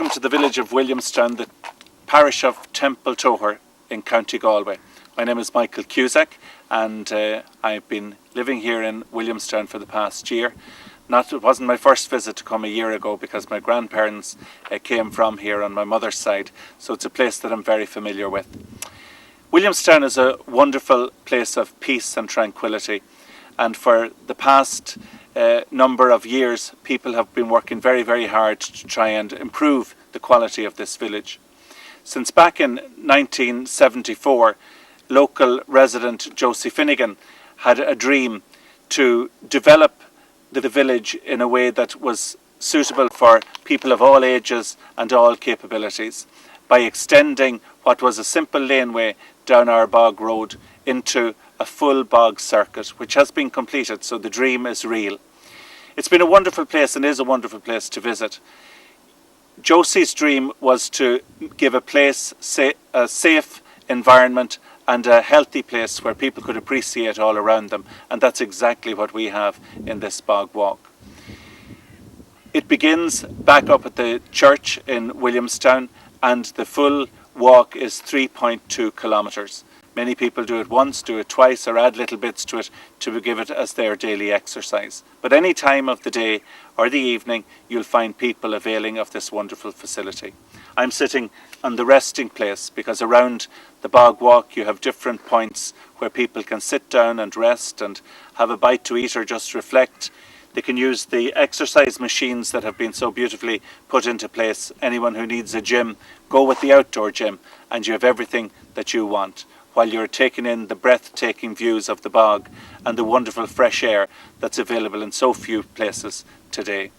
welcome to the village of Williamstown, the parish of Templetoher in County Galway. My name is Michael Cusack and I've been living here in Williamstown for the past year. It wasn't my first visit to come a year ago because my grandparents came from here on my mother's side, so it's a place that I'm very familiar with. Williamstown is a wonderful place of peace and tranquility, and for the past number of years people have been working very, very hard to try and improve the quality of this village. Since back in 1974, local resident Josie Finnegan had a dream to develop the village in a way that was suitable for people of all ages and all capabilities by extending what was a simple laneway down our bog road into a full bog circuit, which has been completed, so the dream is real. It's been a wonderful place and is a wonderful place to visit. Josie's dream was to give a place, a safe environment and a healthy place where people could appreciate all around them, and that's exactly what we have in this bog walk. It begins back up at the church in Williamstown, and the full walk is 3.2 kilometres. Many people do it once, do it twice, or add little bits to it to give it as their daily exercise. But any time of the day or the evening, you'll find people availing of this wonderful facility. I'm sitting on the resting place because around the bog walk you have different points where people can sit down and rest and have a bite to eat or just reflect. They can use the exercise machines that have been so beautifully put into place. Anyone who needs a gym, go with the outdoor gym and you have everything that you want, while you're taking in the breathtaking views of the bog and the wonderful fresh air that's available in so few places today.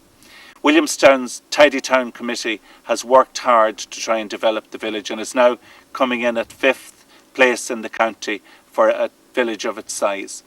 Williamstown's Tidy Town Committee has worked hard to try and develop the village and is now coming in at 5th place in the county for a village of its size.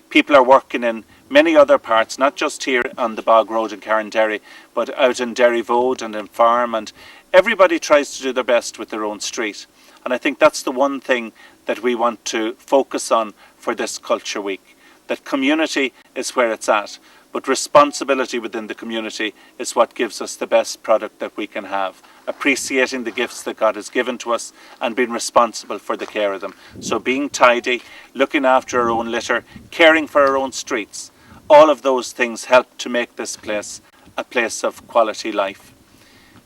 People are working in many other parts, not just here on the Bog Road in Carnderry, but out in Derryvoad and in Farm, and everybody tries to do their best with their own street. And I think that's the one thing that we want to focus on for this Culture Week, that community is where it's at, but responsibility within the community is what gives us the best product that we can have, appreciating the gifts that God has given to us and being responsible for the care of them. So being tidy, looking after our own litter, caring for our own streets, all of those things help to make this place a place of quality life.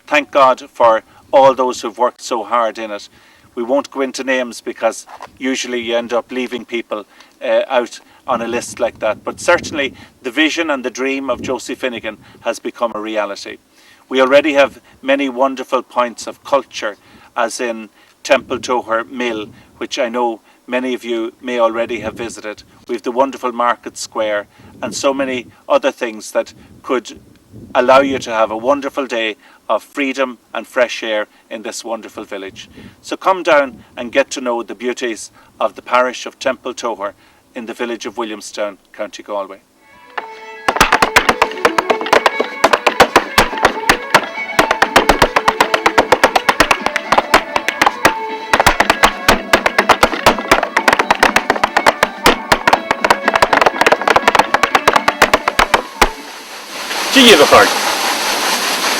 Thank God for all those who've worked so hard in it. We won't go into names because usually you end up leaving people out on a list like that. But certainly the vision and the dream of Josie Finnegan has become a reality. We already have many wonderful points of culture, as in Templetoher Mill, which I know many of you may already have visited. We have the wonderful Market Square and so many other things that could allow you to have a wonderful day of freedom and fresh air in this wonderful village. So come down and get to know the beauties of the parish of Templetoher in the village of Williamstown, County Galway.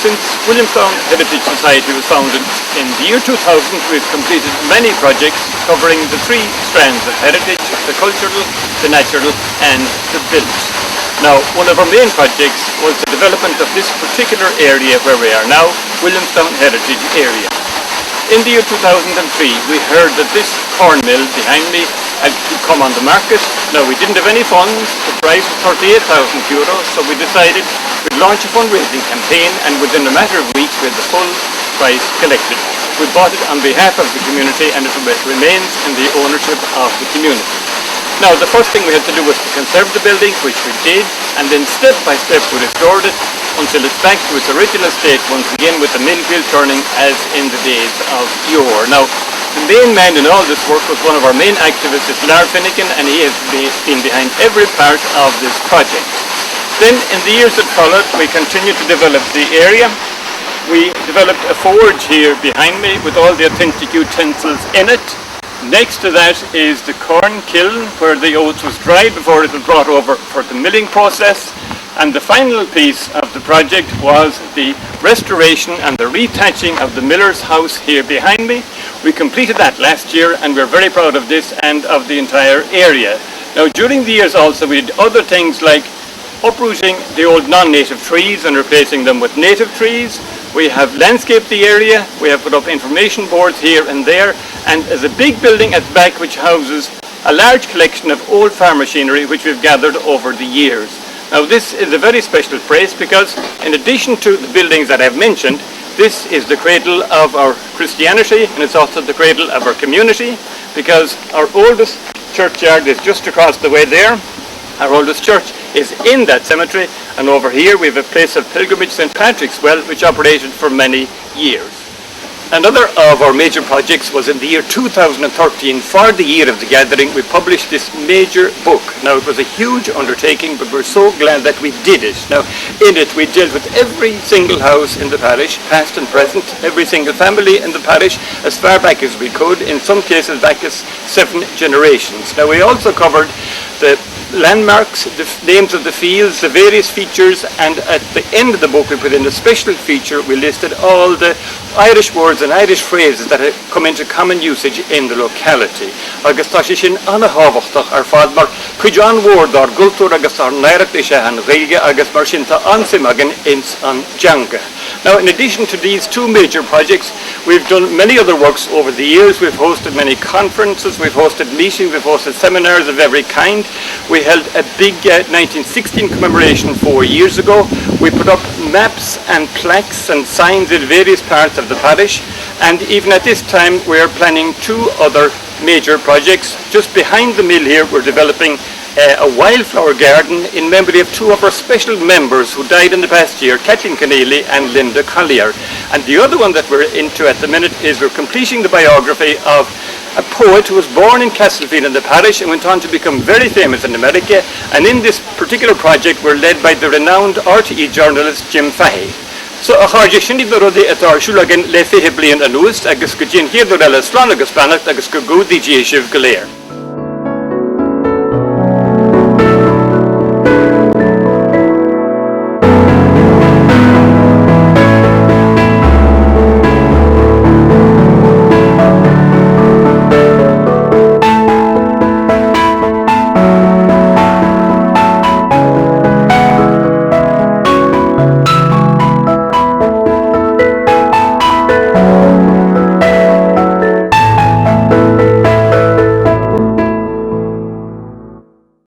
Since Williamstown Heritage Society was founded in the year 2000, we've completed many projects covering the 3 strands of heritage: the cultural, the natural and the built. Now, one of our main projects was the development of this particular area where we are now, Williamstown Heritage area. In the year 2003, we heard that this corn mill behind me had come on the market. Now, we didn't have any funds. The price was €38,000, so we decided we'd launch a fundraising campaign, and within a matter of weeks we had the full price collected. We bought it on behalf of the community and it remains in the ownership of the community. Now, the first thing we had to do was to conserve the building, which we did, and then step by step we restored it until it's back to its original state once again, with the mill wheel turning as in the days of yore. Now, the main man in all this work was one of our main activists, is Larry Finnegan, and he has been behind every part of this project. Then, in the years that followed, we continued to develop the area. We developed a forge here behind me with all the authentic utensils in it. Next to that is the corn kiln where the oats was dried before it was brought over for the milling process. And the final piece of the project was the restoration and the rethatching of the Miller's house here behind me. We completed that last year, and we're very proud of this and of the entire area. Now, during the years also, we did other things like uprooting the old non-native trees and replacing them with native trees. We have landscaped the area, we have put up information boards here and there, and there's a big building at the back which houses a large collection of old farm machinery which we've gathered over the years. Now, this is a very special place because in addition to the buildings that I've mentioned, this is the cradle of our Christianity, and it's also the cradle of our community, because our oldest churchyard is just across the way there. Our oldest church is in that cemetery, and over here we have a place of pilgrimage, St. Patrick's Well, which operated for many years. Another of our major projects was in the year 2013. For the year of the gathering, we published this major book. Now, it was a huge undertaking, but we're so glad that we did it. Now, in it, we dealt with every single house in the parish, past and present, every single family in the parish, as far back as we could, in some cases back as 7 generations. Now, we also covered the landmarks, the names of the fields, the various features, and at the end of the book we put in a special feature. We listed all the Irish words and Irish phrases that have come into common usage in the locality. Agus tá sé sin anhahachtach ar fad mar chuid an word ar gultúr agus ar nairach is an réige agus mar sin tá ansimagan ins an janga. Now, in addition to these 2 major projects, we've done many other works over the years. We've hosted many conferences, we've hosted meetings, we've hosted seminars of every kind. We held a big 1916 commemoration 4 years ago. We put up maps and plaques and signs in various parts of the parish, and even at this time we're planning 2 other major projects. Just behind the mill here, we're developing a wildflower garden in memory of 2 of our special members who died in the past year, Kathleen Keneally and Linda Collier. And the other one that we're into at the minute is we're completing the biography of a poet who was born in Castlefield in the parish and went on to become very famous in America. And in this particular project, we're led by the renowned RTE journalist Jim Fahey. So a charge sinnig do rudi at our shulagan le fihe blian anuist agus go jin here do rela slán agus bannacht agus go gúdi díisiv goléir.